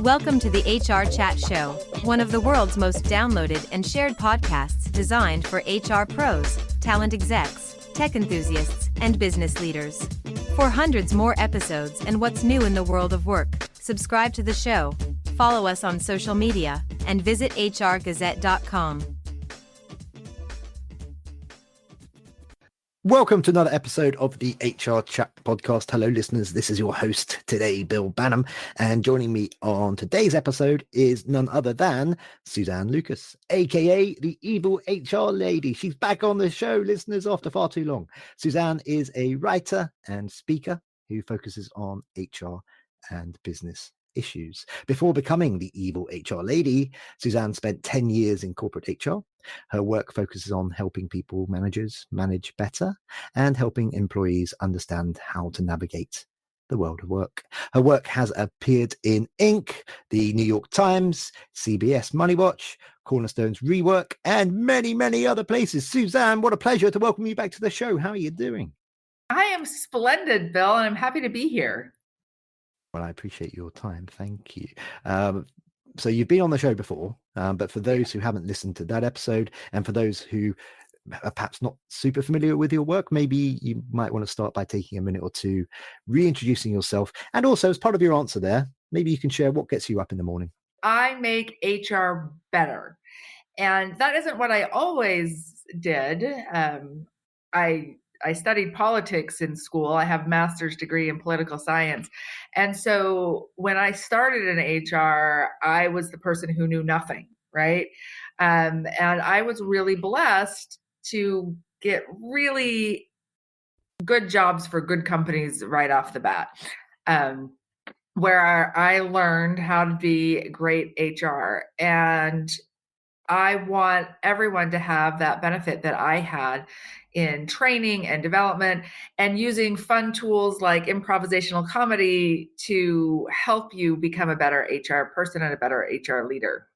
Welcome to the HRchat Show, one of the world's most downloaded and shared podcasts designed for HR pros, talent execs, tech enthusiasts, and business leaders. For hundreds more episodes and what's new in the world of work, subscribe to the show, follow us on social media, and visit HRgazette.com. Welcome to another episode of the HRchat podcast. Hello, listeners. This is your host today, Bill Banham. And joining me on today's episode is none other than Suzanne Lucas, aka the evil HR lady. She's back on the show, listeners, after far too long. Suzanne is a writer and speaker who focuses on HR and business issues. Before becoming the evil HR lady, Suzanne spent 10 years in corporate HR. Her work focuses on helping managers manage better and helping employees understand how to navigate the world of work. Her work has appeared in Inc., the New York Times, CBS Money Watch, Cornerstone's Rework, and many, many other places. Suzanne, what a pleasure to welcome you back to the show. How are you doing? I am splendid, Bill, and I'm happy to be here. Well, I appreciate your time. Thank you. So you've been on the show before, but for those who haven't listened to that episode, and for those who are perhaps not super familiar with your work, maybe you might want to start by taking a minute or two, reintroducing yourself. And also, as part of your answer there, maybe you can share what gets you up in the morning. I make HR better. And that isn't what I always did. I studied politics in school. I have a master's degree in political science. And so when I started in HR, I was the person who knew nothing, right? And I was really blessed to get really good jobs for good companies right off the bat, where I learned how to be great HR. And I want everyone to have that benefit that I had in training and development and using fun tools like improvisational comedy to help you become a better HR person and a better HR leader.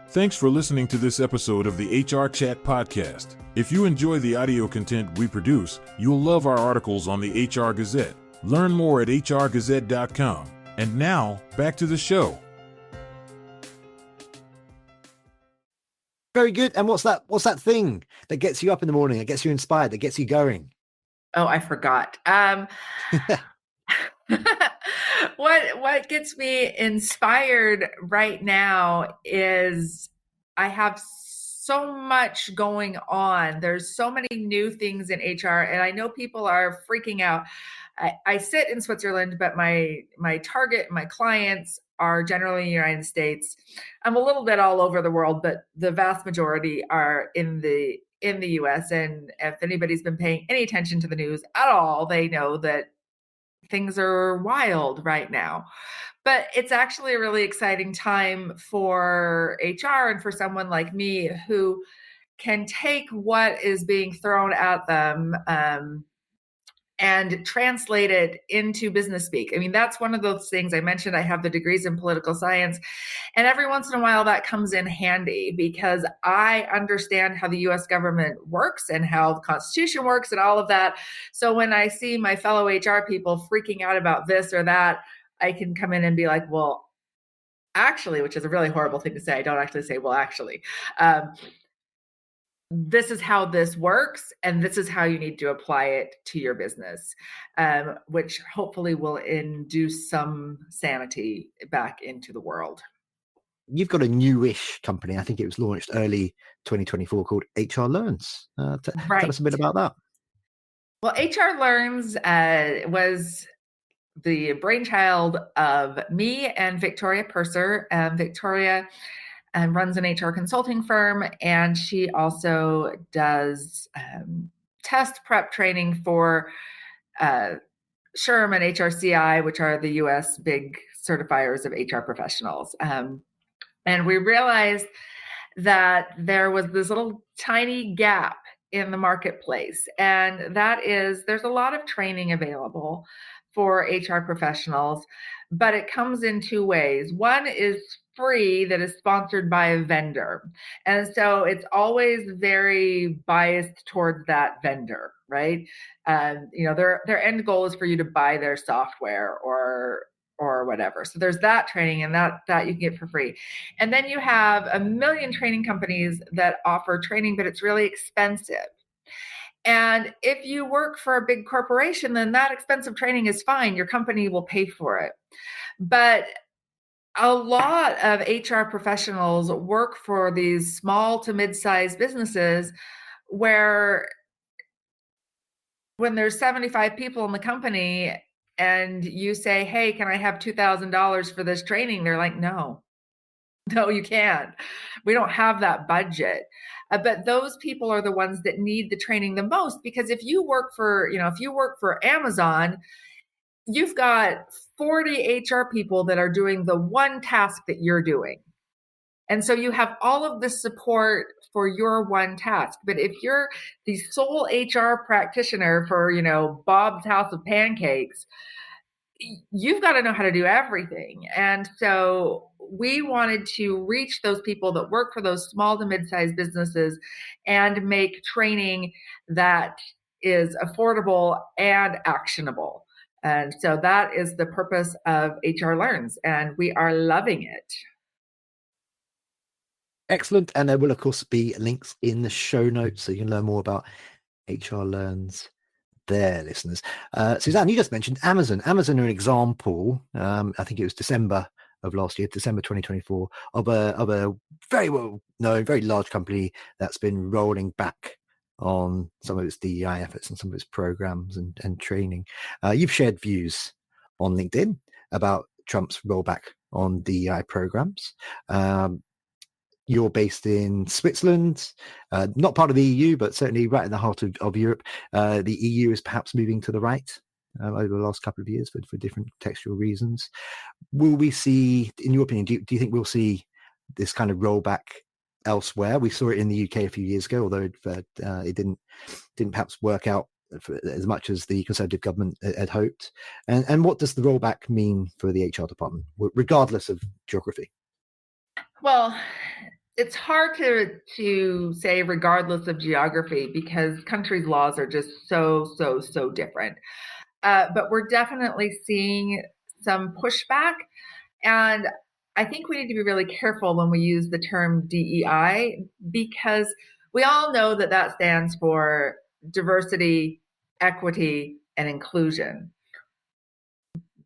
Thanks for listening to this episode of the HRchat podcast. If you enjoy the audio content we produce, you'll love our articles on the HR Gazette. Learn more at HRgazette.com. And now, back to the show. Very good. And what's that thing that gets you up in the morning, that gets you inspired, that gets you going? Oh, I forgot. What gets me inspired right now is I have so much going on. There's so many new things in HR, and I know people are freaking out. I sit in Switzerland, but my target, my clients are generally in the United States. I'm a little bit all over the world, but the vast majority are in the US. And if anybody's been paying any attention to the news at all, they know that things are wild right now. But it's actually a really exciting time for HR and for someone like me who can take what is being thrown at them and translate it into business speak. I mean, that's one of those things I mentioned. I have the degrees in political science, and every once in a while that comes in handy because I understand how the US government works and how the Constitution works and all of that. So when I see my fellow HR people freaking out about this or that, I can come in and be like, well, actually, which is a really horrible thing to say. I don't actually say, well, actually. This is how this works, and this is how you need to apply it to your business, which hopefully will induce some sanity back into the world. You've got a newish company. I think it was launched early 2024 called HR Learns. Tell us a bit about that. Well, HR Learns was the brainchild of me and Victoria Purser. Victoria runs an HR consulting firm, and she also does test prep training for SHRM and HRCI, which are the US big certifiers of HR professionals. And we realized that there was this little tiny gap in the marketplace, and that is there's a lot of training available for HR professionals, but it comes in two ways. One is free that is sponsored by a vendor. And so it's always very biased towards that vendor, right? Their end goal is for you to buy their software or or whatever. So there's that training, and that you can get for free. And then you have a million training companies that offer training, but it's really expensive. And if you work for a big corporation, then that expensive training is fine. Your company will pay for it. But a lot of HR professionals work for these small to mid-sized businesses where when there's 75 people in the company and you say, hey, can I have $2,000 for this training? They're like, no, you can't. We don't have that budget. But those people are the ones that need the training the most, because if you work for Amazon, you've got 40 HR people that are doing the one task that you're doing. And so you have all of the support for your one task. But if you're the sole HR practitioner for, Bob's House of Pancakes, you've got to know how to do everything. And so we wanted to reach those people that work for those small to mid-sized businesses and make training that is affordable and actionable. And so that is the purpose of HR Learns, and we are loving it. Excellent. And there will, of course, be links in the show notes so you can learn more about HR Learns there, listeners. Suzanne, you just mentioned Amazon. Amazon are an example, I think it was December of last year, December 2024, of a very well-known, very large company that's been rolling back on some of its DEI efforts and some of its programs and training. You've shared views on LinkedIn about Trump's rollback on DEI programs. You're based in Switzerland, not part of the EU, but certainly right in the heart of Europe. The EU is perhaps moving to the right over the last couple of years for different textual reasons. Will we see, in your opinion, do you think we'll see this kind of rollback elsewhere? We saw it in the UK a few years ago, although it didn't perhaps work out as much as the Conservative government had hoped. And what does the rollback mean for the HR department, regardless of geography? Well, it's hard to say regardless of geography, because countries' laws are just so different. But we're definitely seeing some pushback. And I think we need to be really careful when we use the term DEI, because we all know that stands for diversity, equity, and inclusion.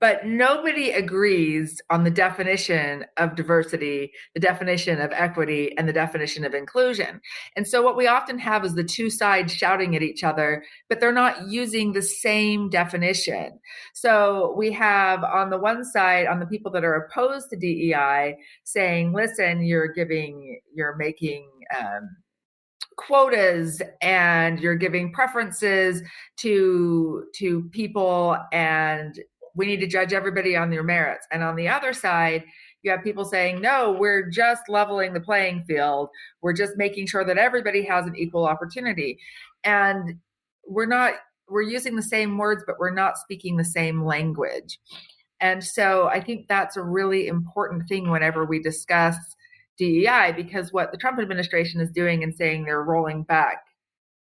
But nobody agrees on the definition of diversity, the definition of equity, and the definition of inclusion. And so what we often have is the two sides shouting at each other, but they're not using the same definition. So we have on the one side, on the people that are opposed to DEI, saying, listen, you're making quotas and you're giving preferences to people, and we need to judge everybody on their merits. And on the other side, you have people saying, no, we're just leveling the playing field. We're just making sure that everybody has an equal opportunity. And we're using the same words, but we're not speaking the same language. And so I think that's a really important thing whenever we discuss DEI, because what the Trump administration is doing and saying they're rolling back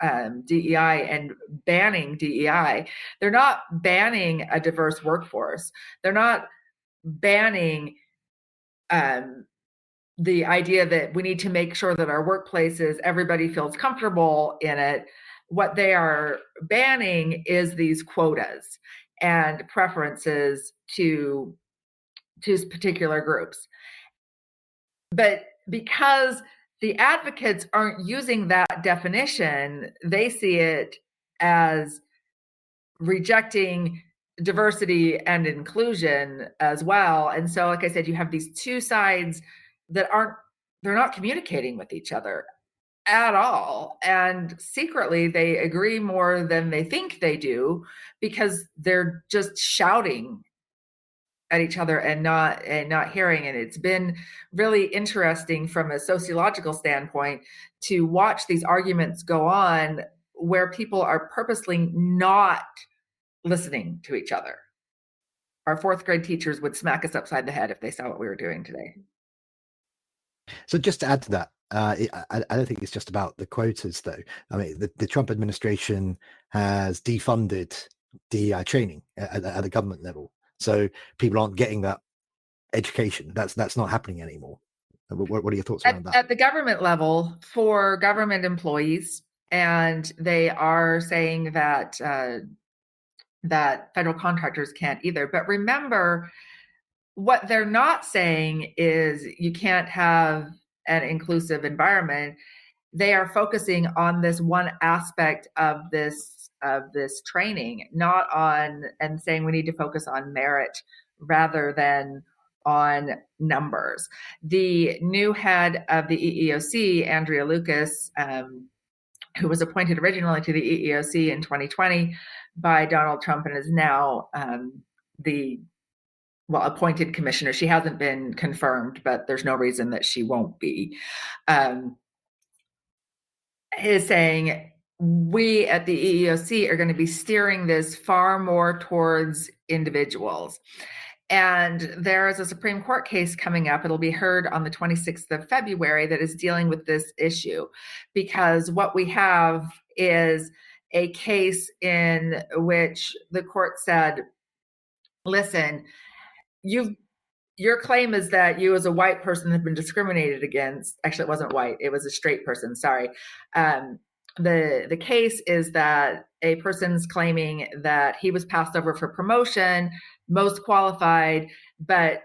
DEI and banning DEI, they're not banning a diverse workforce. They're not banning the idea that we need to make sure that our workplaces, everybody feels comfortable in it. What they are banning is these quotas and preferences to particular groups. But because the advocates aren't using that definition, they see it as rejecting diversity and inclusion as well. And so, like I said, you have these two sides that they're not communicating with each other at all. And secretly, they agree more than they think they do, because they're just shouting at each other and not hearing. And it's been really interesting from a sociological standpoint to watch these arguments go on where people are purposely not listening to each other. Our fourth grade teachers would smack us upside the head if they saw what we were doing today. So just to add to that, I don't think it's just about the quotas, though. I mean, the Trump administration has defunded DEI training at the government level. So people aren't getting that education. That's not happening anymore. What are your thoughts around that? At the government level, for government employees, and they are saying that that federal contractors can't either. But remember, what they're not saying is you can't have an inclusive environment. They are focusing on this one aspect of this training, not on, and saying we need to focus on merit rather than on numbers. The new head of the EEOC, Andrea Lucas, who was appointed originally to the EEOC in 2020 by Donald Trump and is now appointed commissioner. She hasn't been confirmed, but there's no reason that she won't be. Is saying we at the EEOC are going to be steering this far more towards individuals. And there is a Supreme Court case coming up. It'll be heard on the 26th of February that is dealing with this issue, because what we have is a case in which the court said, listen, your claim is that you as a white person have been discriminated against. Actually, it wasn't white. It was a straight person. Sorry. The case is that a person's claiming that he was passed over for promotion, most qualified, but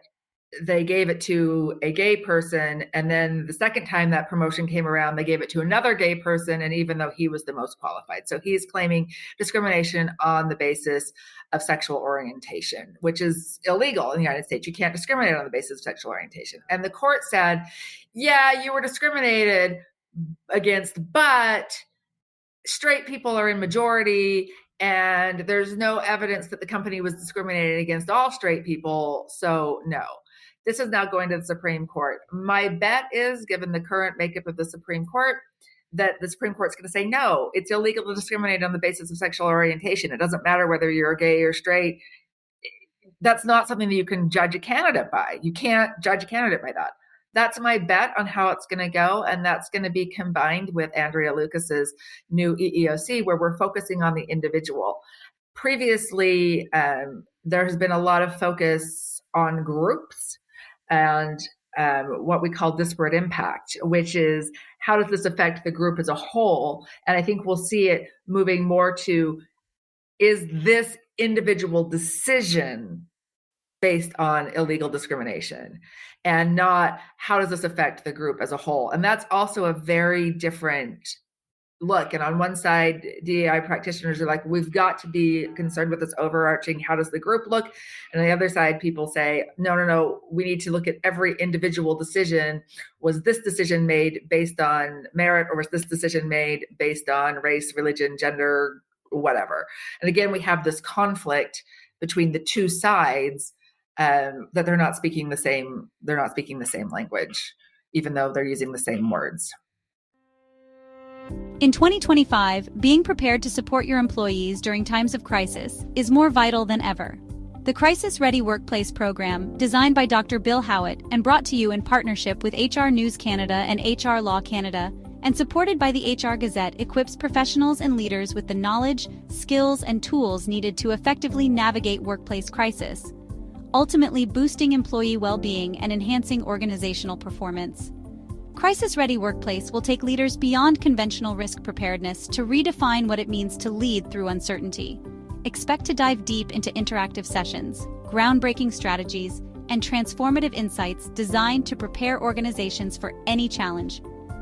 they gave it to a gay person. And then the second time that promotion came around, they gave it to another gay person. And even though he was the most qualified. So he's claiming discrimination on the basis of sexual orientation, which is illegal in the United States. You can't discriminate on the basis of sexual orientation. And the court said, yeah, you were discriminated against, but straight people are in majority, and there's no evidence that the company was discriminating against all straight people. So no. This is now going to the Supreme Court. My bet is, given the current makeup of the Supreme Court, that the Supreme Court's going to say, no, it's illegal to discriminate on the basis of sexual orientation. It doesn't matter whether you're gay or straight. That's not something that you can judge a candidate by. You can't judge a candidate by that. That's my bet on how it's going to go. And that's going to be combined with Andrea Lucas's new EEOC, where we're focusing on the individual. Previously, there has been a lot of focus on groups and what we call disparate impact, which is how does this affect the group as a whole? And I think we'll see it moving more to, is this individual decision based on illegal discrimination, and not how does this affect the group as a whole? And that's also a very different look. And on one side, DEI practitioners are like, we've got to be concerned with this overarching, how does the group look? And on the other side, people say, no, we need to look at every individual decision. Was this decision made based on merit, or was this decision made based on race, religion, gender, whatever? And again, we have this conflict between the two sides, that they're not speaking the same language, even though they're using the same words. In 2025, being prepared to support your employees during times of crisis is more vital than ever. The Crisis Ready Workplace program, designed by Dr. Bill Howitt and brought to you in partnership with HR News Canada and HR Law Canada, and supported by the HR Gazette, equips professionals and leaders with the knowledge, skills, and tools needed to effectively navigate workplace crisis, ultimately boosting employee well-being and enhancing organizational performance. Crisis Ready Workplace will take leaders beyond conventional risk preparedness to redefine what it means to lead through uncertainty. Expect to dive deep into interactive sessions, groundbreaking strategies, and transformative insights designed to prepare organizations for any challenge.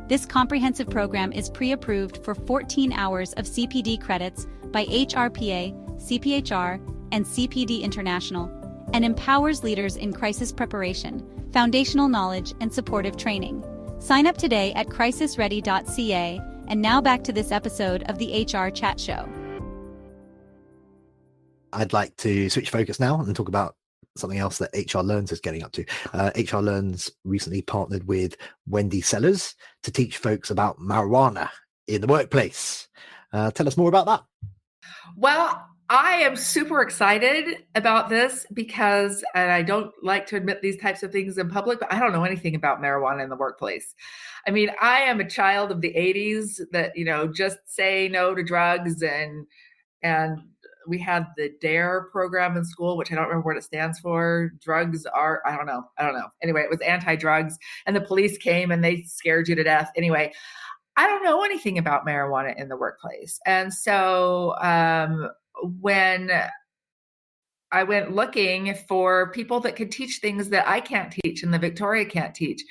This comprehensive program is pre-approved for 14 hours of CPD credits by HRPA, CPHR, and CPD International, and empowers leaders in crisis preparation, foundational knowledge, and supportive training. Sign up today at crisisready.ca. And now back to this episode of the HRchat Show. I'd like to switch focus now and talk about something else that HR Learns is getting up to. HR Learns recently partnered with Wendy Sellers to teach folks about marijuana in the workplace. Tell us more about that. Well, I am super excited about this because, and I don't like to admit these types of things in public, but I don't know anything about marijuana in the workplace. I mean, I am a child of the 80s that, just say no to drugs and we had the DARE program in school, which I don't remember what it stands for. Drugs are, I don't know. Anyway, it was anti-drugs, and the police came and they scared you to death. Anyway, I don't know anything about marijuana in the workplace. And so when I went looking for people that could teach things that I can't teach and that Victoria can't teach,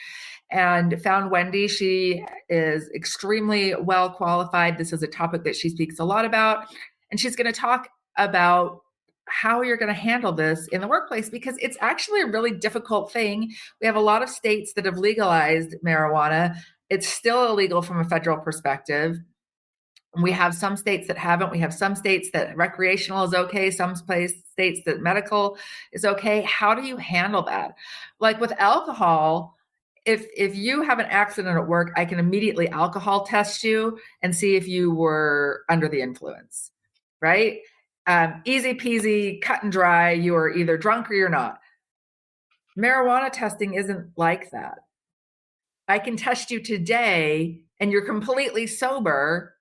and found Wendy. She is extremely well qualified. This is a topic that she speaks a lot about. And she's going to talk about how you're going to handle this in the workplace, because it's actually a really difficult thing. We have a lot of states that have legalized marijuana. It's still illegal from a federal perspective. We have some states that haven't. We have some states that recreational is okay. Some states that medical is okay. How do you handle that? Like with alcohol, if you have an accident at work, I can immediately alcohol test you and see if you were under the influence, right? Easy peasy, cut and dry. You are either drunk or you're not. Marijuana testing isn't like that. I can test you today and you're completely sober,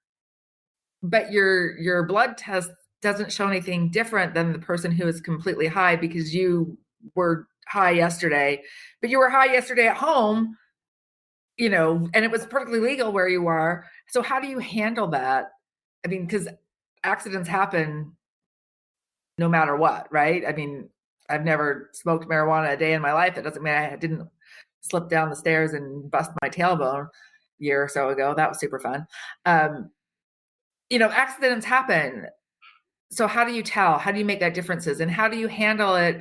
but your blood test doesn't show anything different than the person who is completely high because you were high yesterday, but you were high yesterday at home, and it was perfectly legal where you are. So how do you handle that? I mean, because accidents happen no matter what, right? I mean, I've never smoked marijuana a day in my life. It doesn't mean I didn't slip down the stairs and bust my tailbone a year or so ago. That was super fun. Accidents happen. So how do you tell? How do you make that differences? And how do you handle it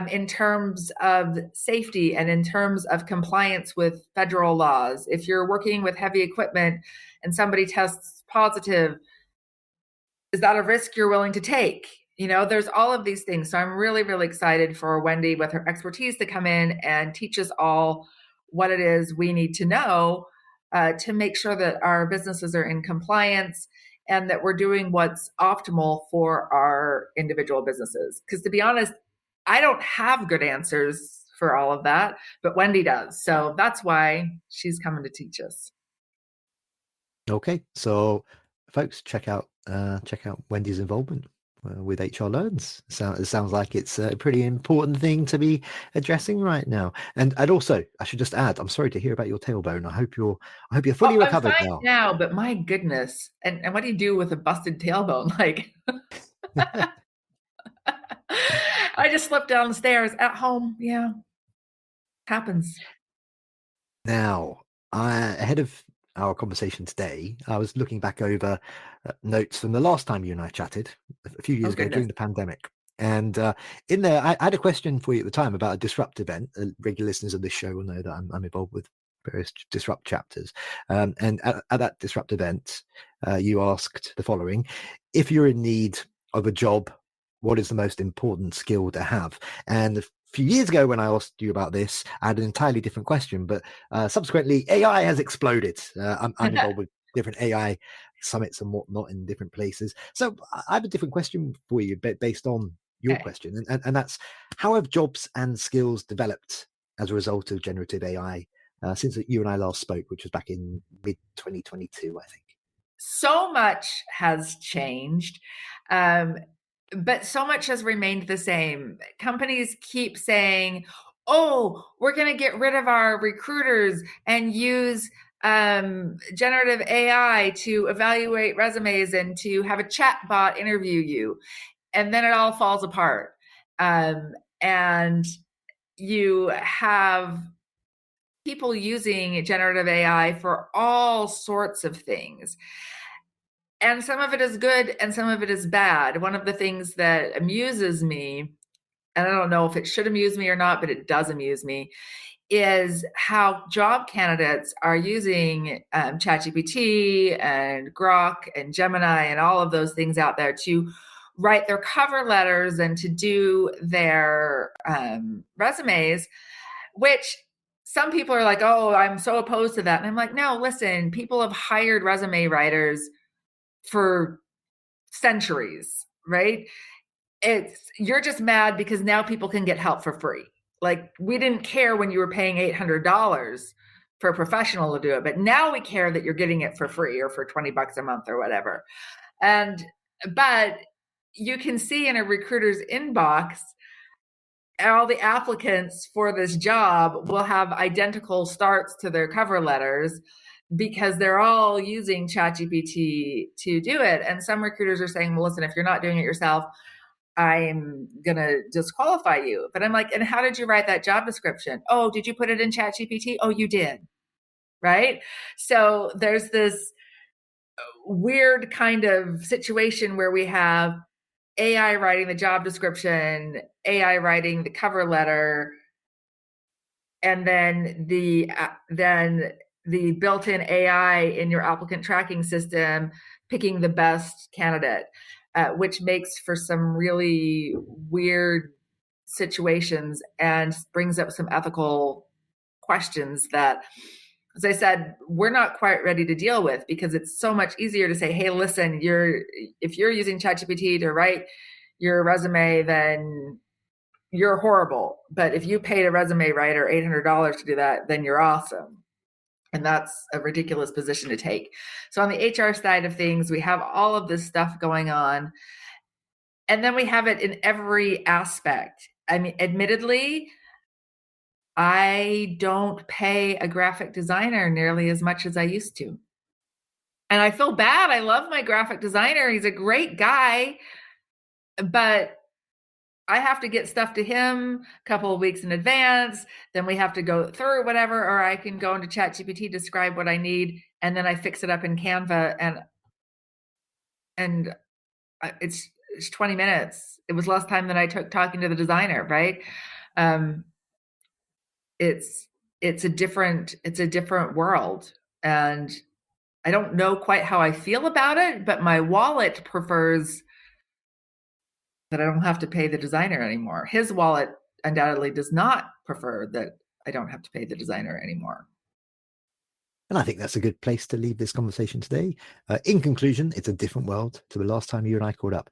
in terms of safety and in terms of compliance with federal laws? If you're working with heavy equipment and somebody tests positive, is that a risk you're willing to take? There's all of these things. So I'm really, really excited for Wendy with her expertise to come in and teach us all what it is we need to know to make sure that our businesses are in compliance and that we're doing what's optimal for our individual businesses. Because to be honest, I don't have good answers for all of that, but Wendy does. So that's why she's coming to teach us. Okay, so folks, check out Wendy's involvement with HR Learns. It sounds like it's a pretty important thing to be addressing right now. And also, I should just add, I'm sorry to hear about your tailbone. I hope you're fully recovered I'm fine now. But my goodness, and what do you do with a busted tailbone? Like, I just slipped down the stairs at home. Yeah, happens. Now, ahead of our conversation today, I was looking back over notes from the last time you and I chatted a few years ago during the pandemic. And in there, I had a question for you at the time about a disrupt event. Regular listeners of this show will know that I'm involved with various disrupt chapters. And at that disrupt event, you asked the following: if you're in need of a job, what is the most important skill to have? And a few years ago, when I asked you about this, I had an entirely different question, but subsequently AI has exploded. I'm involved with different AI summits and whatnot in different places. So I have a different question for you based on your question. And that's, how have jobs and skills developed as a result of generative AI since you and I last spoke, which was back in mid-2022, I think? So much has changed. But so much has remained the same. Companies keep saying, oh, we're going to get rid of our recruiters and use generative AI to evaluate resumes and to have a chat bot interview you. And then it all falls apart. And you have people using generative AI for all sorts of things. And some of it is good and some of it is bad. One of the things that amuses me, and I don't know if it should amuse me or not, but it does amuse me, is how job candidates are using ChatGPT and Grok and Gemini and all of those things out there to write their cover letters and to do their resumes, which some people are like, oh, I'm so opposed to that. And I'm like, no, listen, people have hired resume writers for centuries, right? You're just mad because now people can get help for free. Like, we didn't care when you were paying $800 for a professional to do it, but now we care that you're getting it for free or for $20 a month or whatever. But you can see in a recruiter's inbox, all the applicants for this job will have identical starts to their cover letters because they're all using ChatGPT to do it. And some recruiters are saying, well, listen, if you're not doing it yourself, I'm going to disqualify you. But I'm like, and how did you write that job description? Oh, did you put it in ChatGPT? Oh, you did. Right? So there's this weird kind of situation where we have AI writing the job description, AI writing the cover letter, and then the built-in AI in your applicant tracking system picking the best candidate, which makes for some really weird situations and brings up some ethical questions that, as I said, we're not quite ready to deal with, because it's so much easier to say, hey, listen, if you're using ChatGPT to write your resume, then you're horrible. But if you paid a resume writer $800 to do that, then you're awesome. And that's a ridiculous position to take. So on the HR side of things, we have all of this stuff going on. And then we have it in every aspect. I mean, admittedly, I don't pay a graphic designer nearly as much as I used to. And I feel bad. I love my graphic designer. He's a great guy. But I have to get stuff to him a couple of weeks in advance. Then we have to go through whatever, or I can go into ChatGPT, describe what I need, and then I fix it up in Canva. And it's 20 minutes. It was less time than I took talking to the designer, right? It's a different world, and I don't know quite how I feel about it, but my wallet prefers that I don't have to pay the designer anymore. His wallet undoubtedly does not prefer that I don't have to pay the designer anymore. And I think that's a good place to leave this conversation today. In conclusion, it's a different world to the last time you and I caught up.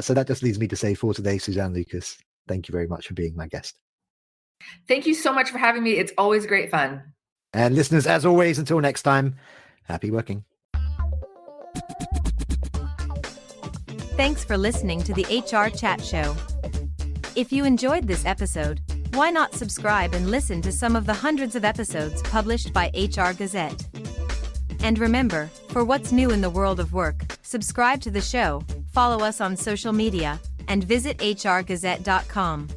So that just leads me to say for today, Suzanne Lucas, thank you very much for being my guest. Thank you so much for having me. It's always great fun. And listeners, as always, until next time, happy working. Thanks for listening to the HR Chat Show. If you enjoyed this episode, why not subscribe and listen to some of the hundreds of episodes published by HR Gazette? And remember, for what's new in the world of work, subscribe to the show, follow us on social media, and visit hrgazette.com.